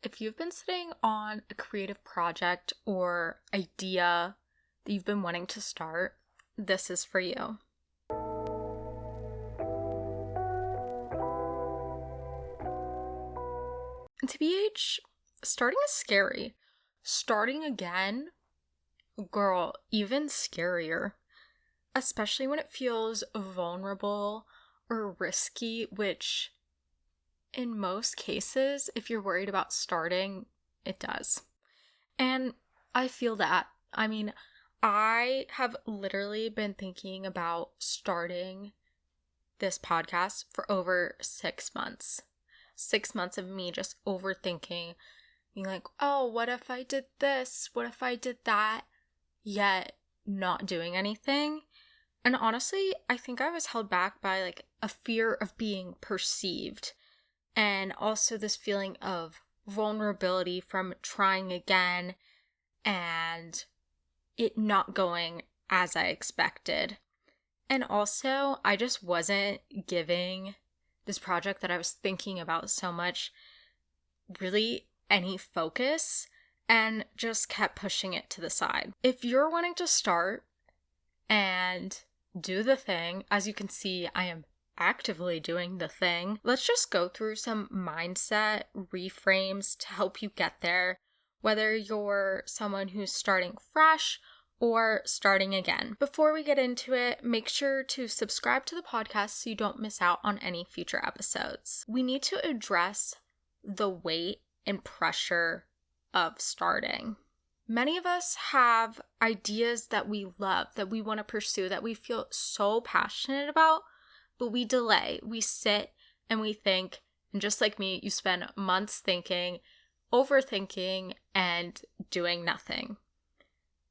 If you've been sitting on a creative project or idea that you've been wanting to start, this is for you. And TBH, starting is scary. Starting again, girl, even scarier. Especially when it feels vulnerable or risky, which in most cases, if you're worried about starting, it does. And I feel that. I mean, I have literally been thinking about starting this podcast for over 6 months. 6 months of me just overthinking, being like, oh, what if I did this? What if I did that? Yet not doing anything. And honestly, I think I was held back by like a fear of being perceived. And also this feeling of vulnerability from trying again and it not going as I expected. And also, I just wasn't giving this project that I was thinking about so much really any focus and just kept pushing it to the side. If you're wanting to start and do the thing, as you can see, I am actively doing the thing. Let's just go through some mindset reframes to help you get there, whether you're someone who's starting fresh or starting again. Before we get into it, make sure to subscribe to the podcast so you don't miss out on any future episodes. We need to address the weight and pressure of starting. Many of us have ideas that we love, that we want to pursue, that we feel so passionate about, but we delay. We sit and we think, and just like me, you spend months thinking, overthinking, and doing nothing.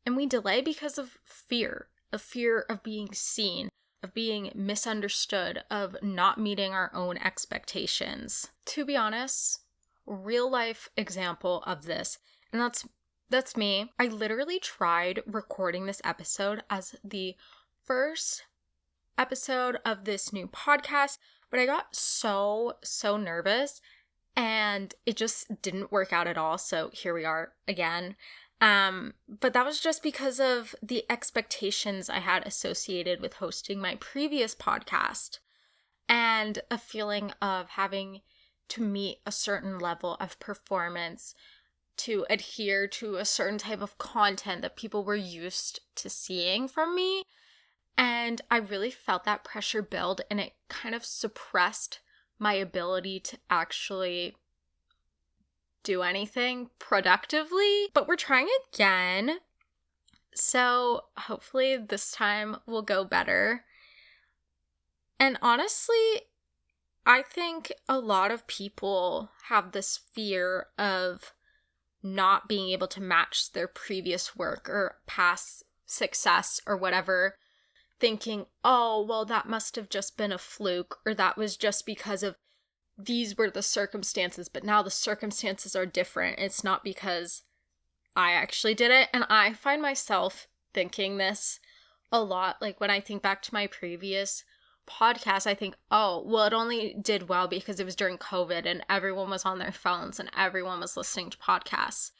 And we delay because of fear of being seen, of being misunderstood, of not meeting our own expectations. To be honest, real life example of this, and that's me. I literally tried recording this episode as the first episode of this new podcast, but I got so nervous and it just didn't work out at all. So here we are again. But that was just because of the expectations I had associated with hosting my previous podcast and a feeling of having to meet a certain level of performance, to adhere to a certain type of content that people were used to seeing from me. And I really felt that pressure build, and it kind of suppressed my ability to actually do anything productively. But we're trying again, so hopefully this time will go better. And honestly, I think a lot of people have this fear of not being able to match their previous work or past success or whatever, thinking, oh, well, that must have just been a fluke, or that was just because of these were the circumstances, but now the circumstances are different. It's not because I actually did it. And I find myself thinking this a lot. Like when I think back to my previous podcast, I think, oh, well, it only did well because it was during COVID and everyone was on their phones and everyone was listening to podcasts,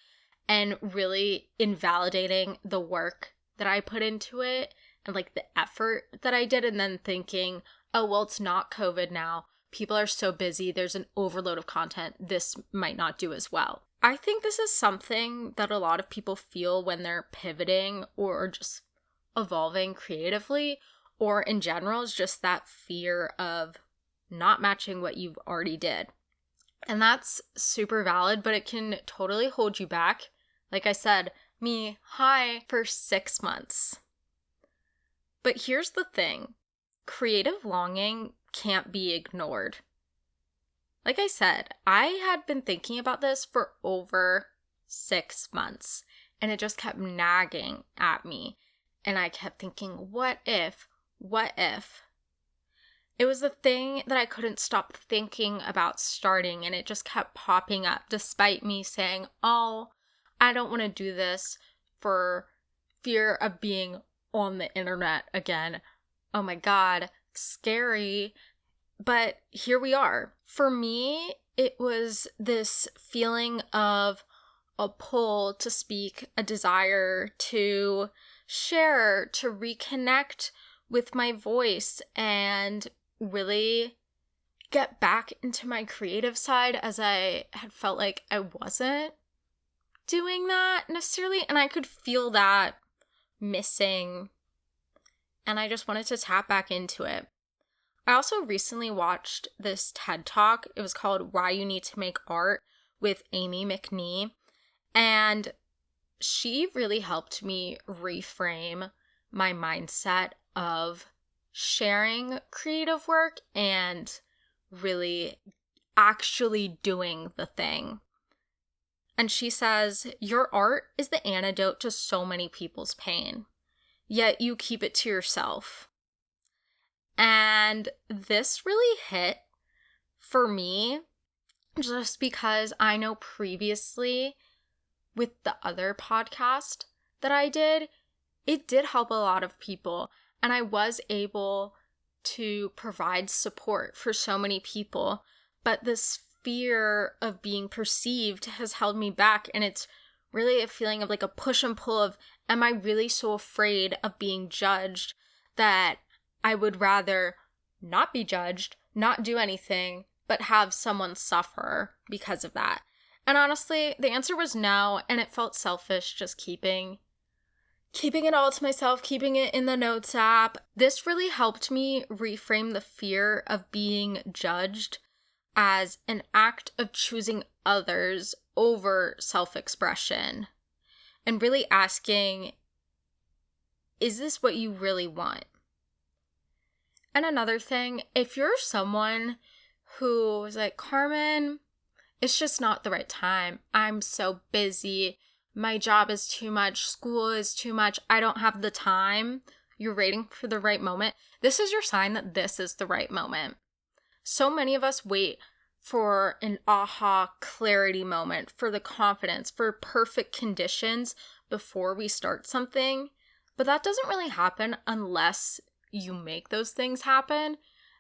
and really invalidating the work that I put into it and like the effort that I did, and then thinking, oh, well, it's not COVID now. People are so busy. There's an overload of content. This might not do as well. I think this is something that a lot of people feel when they're pivoting or just evolving creatively, or in general is just that fear of not matching what you've already did. And that's super valid, but it can totally hold you back. Like I said, me, for 6 months. But here's the thing. Creative longing can't be ignored. Like I said, I had been thinking about this for over 6 months, and it just kept nagging at me. And I kept thinking, what if? What if? It was the thing that I couldn't stop thinking about starting, and it just kept popping up despite me saying, oh, I don't want to do this for fear of being on the internet again. Oh my God, scary. But here we are. For me, it was this feeling of a pull to speak, a desire to share, to reconnect with my voice and really get back into my creative side, as I had felt like I wasn't doing that necessarily, and I could feel that missing, and I just wanted to tap back into it. I also recently watched this TED Talk. It was called Why You Need to Make Art with Amy McNee, and she really helped me reframe my mindset of sharing creative work and really actually doing the thing. And she says, your art is the antidote to so many people's pain, yet you keep it to yourself. And this really hit for me just because I know previously with the other podcast that I did, it did help a lot of people. And I was able to provide support for so many people. But this fear of being perceived has held me back. And it's really a feeling of like a push and pull of, am I really so afraid of being judged that I would rather not be judged, not do anything, but have someone suffer because of that? And honestly, the answer was no, and it felt selfish just keeping it all to myself, keeping it in the notes app. This really helped me reframe the fear of being judged as an act of choosing others over self-expression, and really asking, is this what you really want? And another thing, if you're someone who is like, Carmen, it's just not the right time. I'm so busy. My job is too much. School is too much. I don't have the time. You're waiting for the right moment. This is your sign that this is the right moment. So many of us wait for an aha clarity moment, for the confidence, for perfect conditions before we start something. But that doesn't really happen unless you make those things happen.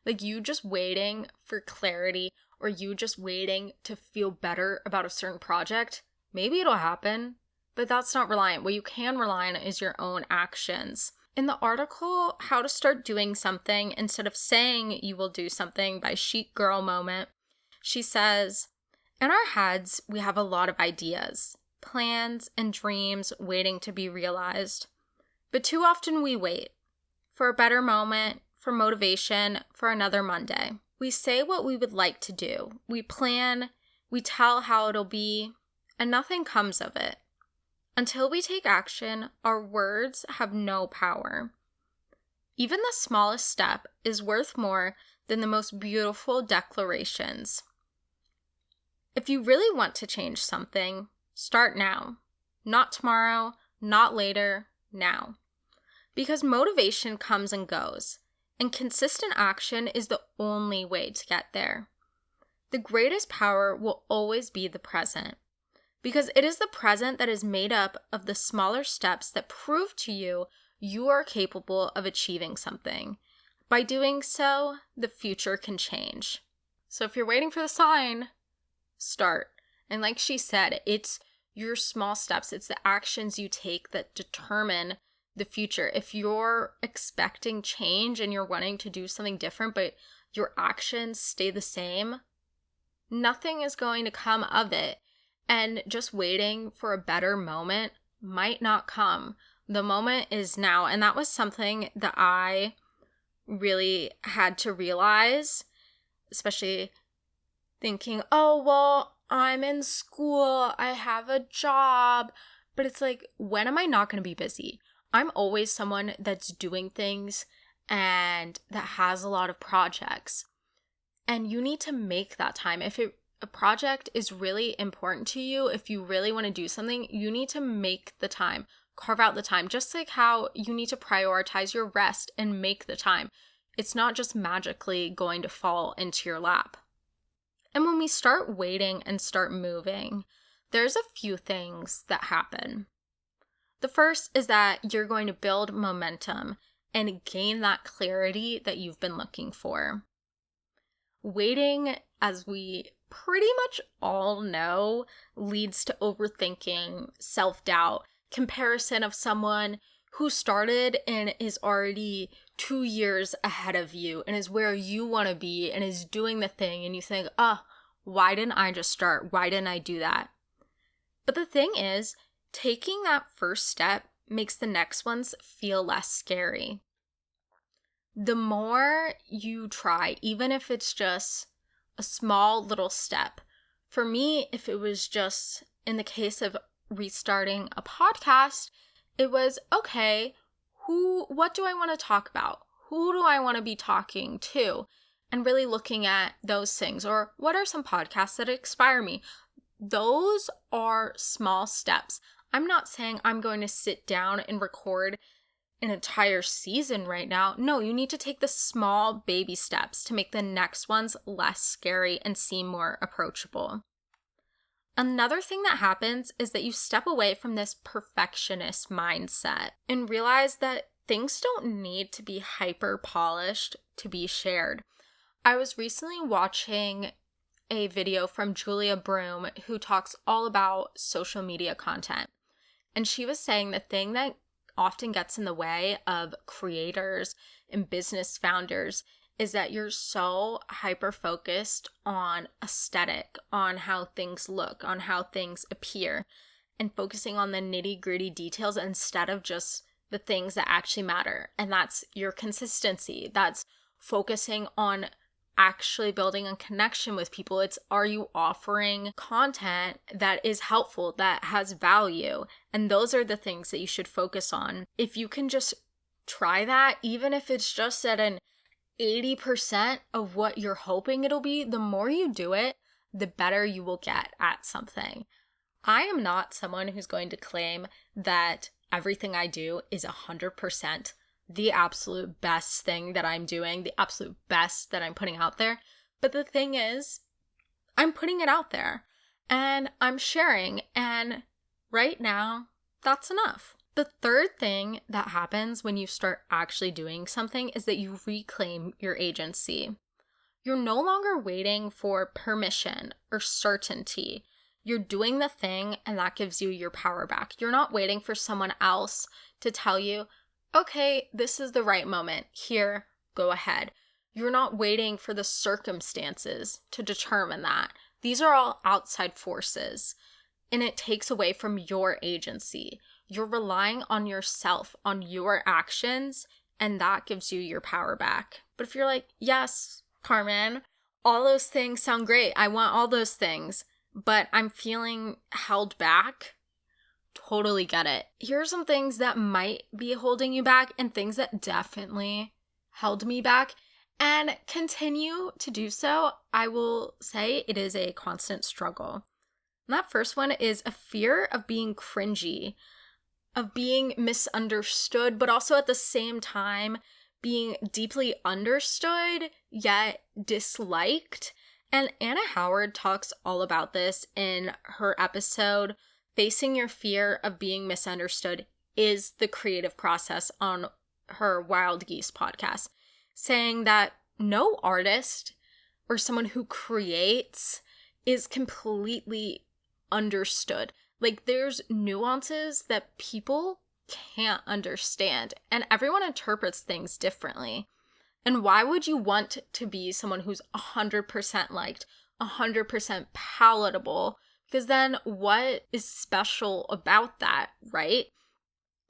Like you just waiting for clarity or you just waiting to feel better about a certain project. Maybe it'll happen, but that's not reliant. What you can rely on is your own actions. In the article, How to Start Doing Something Instead of Saying You Will Do Something by Chic Girl Moment, she says, in our heads, we have a lot of ideas, plans, and dreams waiting to be realized. But too often we wait for a better moment, for motivation, for another Monday. We say what we would like to do. We plan, we tell how it'll be, and nothing comes of it. Until we take action, our words have no power. Even the smallest step is worth more than the most beautiful declarations. If you really want to change something, start now. Not tomorrow, not later, now. Because motivation comes and goes, and consistent action is the only way to get there. The greatest power will always be the present, because it is the present that is made up of the smaller steps that prove to you you are capable of achieving something. By doing so, the future can change. So if you're waiting for the sign, start. And like she said, it's your small steps, it's the actions you take that determine the future. If you're expecting change and you're wanting to do something different, but your actions stay the same, nothing is going to come of it. And just waiting for a better moment might not come. The moment is now. And that was something that I really had to realize, especially thinking, oh, well, I'm in school, I have a job. But it's like, when am I not going to be busy? I'm always someone that's doing things and that has a lot of projects. And you need to make that time. If a project is really important to you, if you really want to do something, you need to make the time, carve out the time, just like how you need to prioritize your rest and make the time. It's not just magically going to fall into your lap. And when we start waiting and start moving, there's a few things that happen. The first is that you're going to build momentum and gain that clarity that you've been looking for. Waiting, as we pretty much all know leads to overthinking, self-doubt, comparison of someone who started and is already 2 years ahead of you and is where you want to be and is doing the thing, and you think, why didn't I just start? Why didn't I do that? But the thing is, taking that first step makes the next ones feel less scary. The more you try, even if it's just a small little step. For me, if it was just in the case of restarting a podcast, it was, okay, what do I want to talk about? Who do I want to be talking to? And really looking at those things. Or what are some podcasts that inspire me? Those are small steps. I'm not saying I'm going to sit down and record an entire season right now. No, you need to take the small baby steps to make the next ones less scary and seem more approachable. Another thing that happens is that you step away from this perfectionist mindset and realize that things don't need to be hyper polished to be shared. I was recently watching a video from Julia Broom who talks all about social media content. And she was saying the thing that often gets in the way of creators and business founders is that you're so hyper-focused on aesthetic, on how things look, on how things appear, and focusing on the nitty-gritty details instead of just the things that actually matter. And that's your consistency. That's focusing on actually building a connection with people. It's, are you offering content that is helpful, that has value? And those are the things that you should focus on. If you can just try that, even if it's just at an 80% of what you're hoping it'll be, the more you do it, the better you will get at something. I am not someone who's going to claim that everything I do is 100% the absolute best thing that I'm doing, the absolute best that I'm putting out there. But the thing is, I'm putting it out there and I'm sharing, and right now, that's enough. The third thing that happens when you start actually doing something is that you reclaim your agency. You're no longer waiting for permission or certainty. You're doing the thing, and that gives you your power back. You're not waiting for someone else to tell you, okay, this is the right moment. Here, go ahead. You're not waiting for the circumstances to determine that. These are all outside forces, and it takes away from your agency. You're relying on yourself, on your actions, and that gives you your power back. But if you're like, yes, Carmen, all those things sound great. I want all those things, but I'm feeling held back. Totally get it. Here are some things that might be holding you back and things that definitely held me back and continue to do so. I will say it is a constant struggle. And that first one is a fear of being cringy, of being misunderstood, but also at the same time being deeply understood yet disliked. And Anna Howard talks all about this in her episode, Facing Your Fear of Being Misunderstood is the Creative Process, on her Wild Geese podcast, saying that no artist or someone who creates is completely understood. Like, there's nuances that people can't understand, and everyone interprets things differently. And why would you want to be someone who's 100% liked, 100% palatable? Because then what is special about that, right?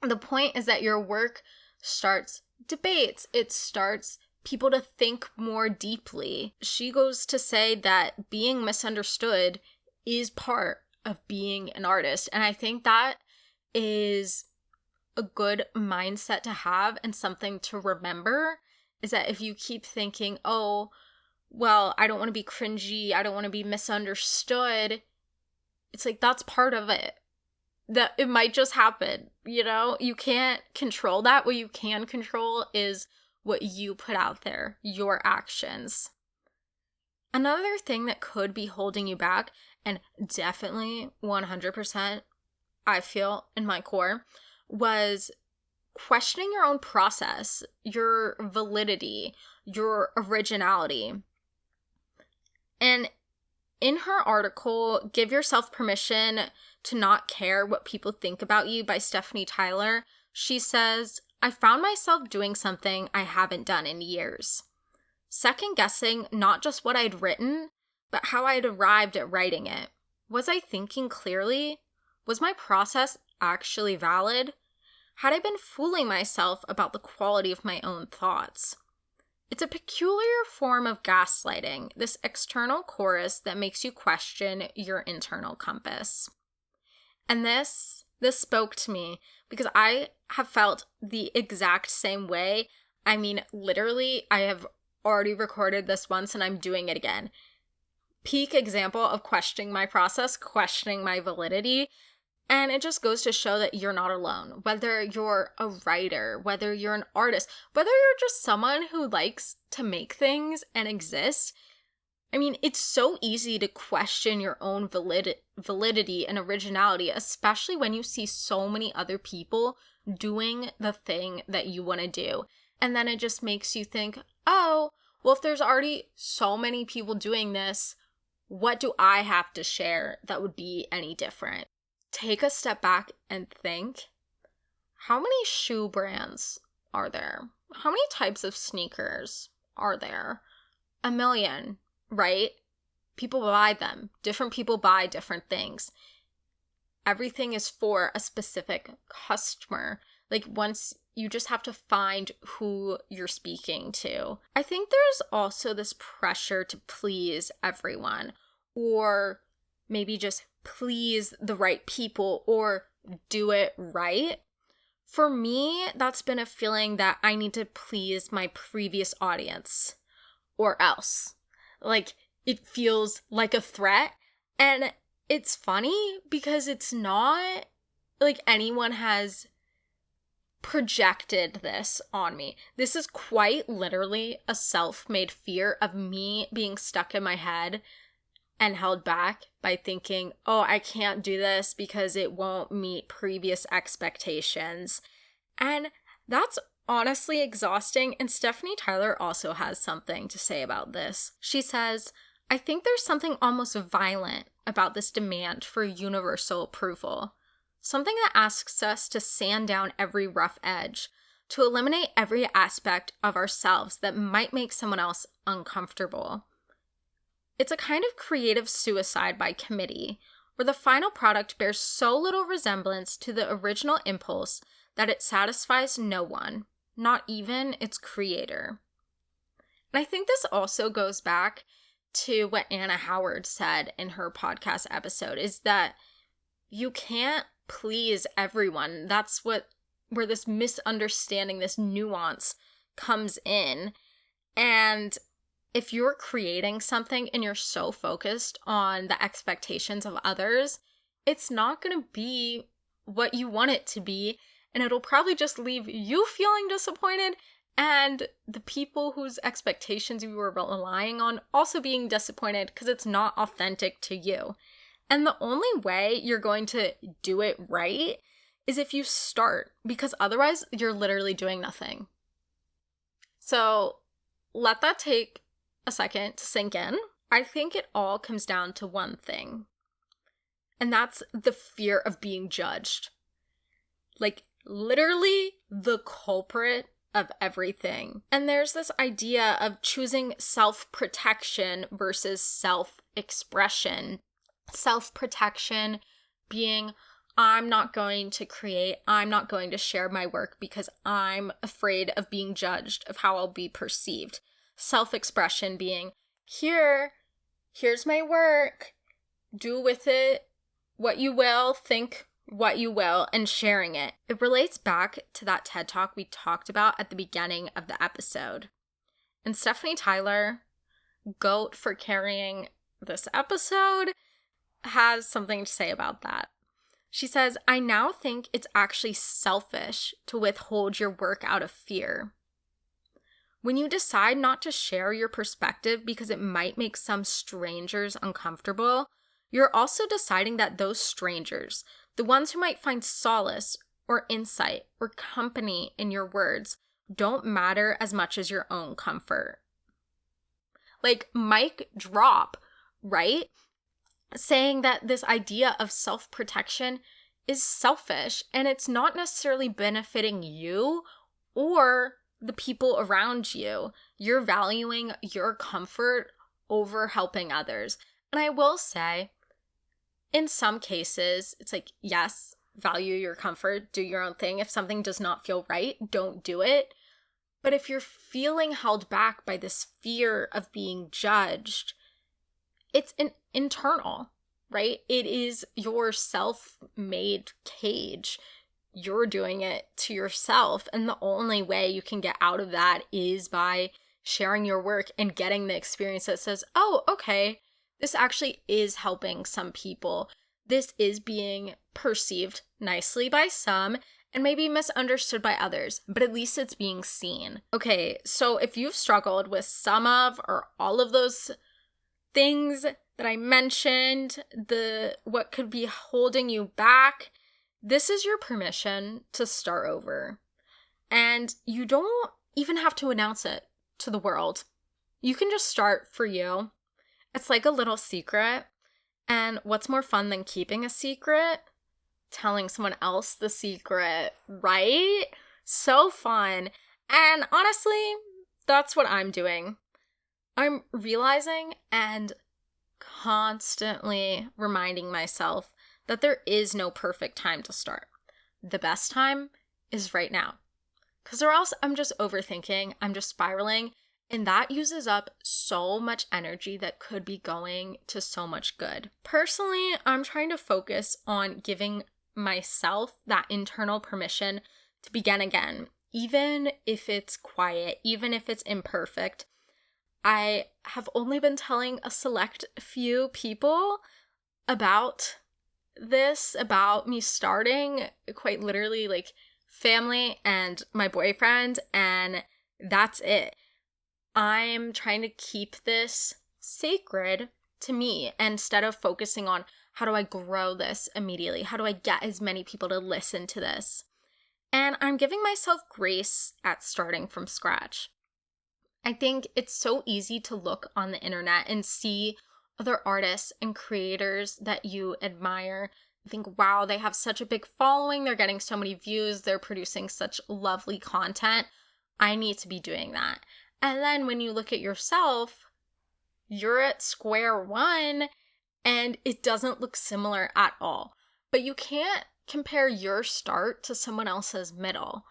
The point is that your work starts debates. It starts people to think more deeply. She goes to say that being misunderstood is part of being an artist. And I think that is a good mindset to have, and something to remember is that if you keep thinking, oh, well, I don't want to be cringy, I don't want to be misunderstood, it's like, that's part of it. That it might just happen, you know? You can't control that. What you can control is what you put out there, your actions. Another thing that could be holding you back, and definitely 100% I feel in my core, was questioning your own process, your validity, your originality. And In her article, Give Yourself Permission to Not Care What People Think About You by Stephanie Tyler, she says, I found myself doing something I haven't done in years. Second guessing not just what I'd written, but how I'd arrived at writing it. Was I thinking clearly? Was my process actually valid? Had I been fooling myself about the quality of my own thoughts? It's a peculiar form of gaslighting, this external chorus that makes you question your internal compass. And this spoke to me because I have felt the exact same way. I mean, literally, I have already recorded this once and I'm doing it again. Peak example of questioning my process, questioning my validity. And it just goes to show that you're not alone. Whether you're a writer, whether you're an artist, whether you're just someone who likes to make things and exist. I mean, it's so easy to question your own validity and originality, especially when you see so many other people doing the thing that you want to do. And then it just makes you think, oh, well, if there's already so many people doing this, what do I have to share that would be any different? Take a step back and think, how many shoe brands are there? How many types of sneakers are there? 1 million, right? People buy them. Different people buy different things. Everything is for a specific customer. Like, once you just have to find who you're speaking to. I think there's also this pressure to please everyone, or maybe just please the right people or do it right. For me, that's been a feeling that I need to please my previous audience or else. Like, it feels like a threat. And it's funny because it's not like anyone has projected this on me. This is quite literally a self-made fear of me being stuck in my head and held back by thinking, oh, I can't do this because it won't meet previous expectations. And that's honestly exhausting. And Stephanie Tyler also has something to say about this. She says, I think there's something almost violent about this demand for universal approval. Something that asks us to sand down every rough edge, to eliminate every aspect of ourselves that might make someone else uncomfortable. It's a kind of creative suicide by committee, where the final product bears so little resemblance to the original impulse that it satisfies no one, not even its creator. And I think this also goes back to what Anna Howard said in her podcast episode, is that you can't please everyone. That's where this misunderstanding, this nuance comes in. And if you're creating something and you're so focused on the expectations of others, it's not going to be what you want it to be. And it'll probably just leave you feeling disappointed and the people whose expectations you were relying on also being disappointed because it's not authentic to you. And the only way you're going to do it right is if you start, because otherwise you're literally doing nothing. So let that take a second to sink in. I think it all comes down to one thing, and that's the fear of being judged. Like, literally the culprit of everything. And there's this idea of choosing self-protection versus self-expression. Self-protection being, I'm not going to create, I'm not going to share my work because I'm afraid of being judged, of how I'll be perceived. Self-expression being, here's my work, do with it what you will, think what you will, and sharing it. It relates back to that TED Talk we talked about at the beginning of the episode. And Stephanie Tyler, GOAT for carrying this episode, has something to say about that. She says, I now think it's actually selfish to withhold your work out of fear. When you decide not to share your perspective because it might make some strangers uncomfortable, you're also deciding that those strangers, the ones who might find solace or insight or company in your words, don't matter as much as your own comfort. Like, mic drop, right? saying that this idea of self-protection is selfish and it's not necessarily benefiting you or the people around you. You're valuing your comfort over helping others. And I will say, in some cases, it's like, yes, value your comfort, do your own thing. If something does not feel right, don't do it. But if you're feeling held back by this fear of being judged, it's an internal, right? It is your self-made cage. You're doing it to yourself. And the only way you can get out of that is by sharing your work and getting the experience that says, oh, okay, this actually is helping some people. This is being perceived nicely by some and maybe misunderstood by others, but at least it's being seen. Okay, so if you've struggled with some of or all of those things that I mentioned, what could be holding you back, this is your permission to start over. And you don't even have to announce it to the world. You can just start for you. It's like a little secret. And what's more fun than keeping a secret? Telling someone else the secret, right? So fun. And honestly, that's what I'm doing. I'm realizing and constantly reminding myself that there is no perfect time to start. The best time is right now. Because or else I'm just overthinking, I'm just spiraling, and that uses up so much energy that could be going to so much good. Personally, I'm trying to focus on giving myself that internal permission to begin again, even if it's quiet, even if it's imperfect. I have only been telling a select few people about this, about me starting, quite literally, like family and my boyfriend, and that's it. I'm trying to keep this sacred to me instead of focusing on how do I grow this immediately? How do I get as many people to listen to this? And I'm giving myself grace at starting from scratch. I think it's so easy to look on the internet and see other artists and creators that you admire. I think, wow, they have such a big following. They're getting so many views. They're producing such lovely content. I need to be doing that. And then when you look at yourself, you're at square one and it doesn't look similar at all. But you can't compare your start to someone else's middle.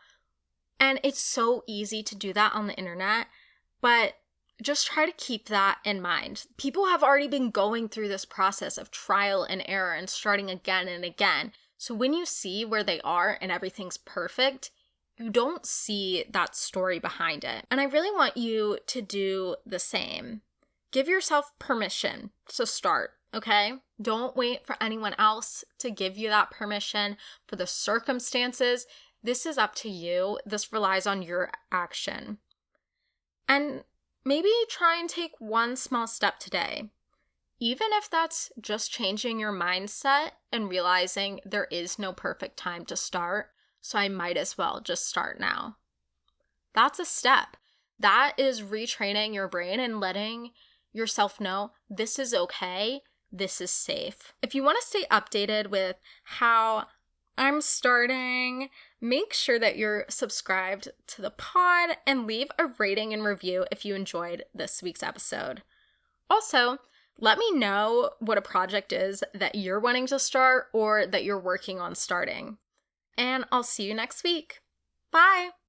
And it's so easy to do that on the internet, but just try to keep that in mind. People have already been going through this process of trial and error and starting again and again. So when you see where they are and everything's perfect, you don't see that story behind it. And I really want you to do the same. Give yourself permission to start, okay? Don't wait for anyone else to give you that permission, for the circumstances. This is up to you. This relies on your action. And maybe try and take one small step today. Even if that's just changing your mindset and realizing there is no perfect time to start, so I might as well just start now. That's a step. That is retraining your brain and letting yourself know this is okay, this is safe. If you want to stay updated with how I'm starting, make sure that you're subscribed to the pod and leave a rating and review if you enjoyed this week's episode. Also, let me know what a project is that you're wanting to start or that you're working on starting. And I'll see you next week. Bye!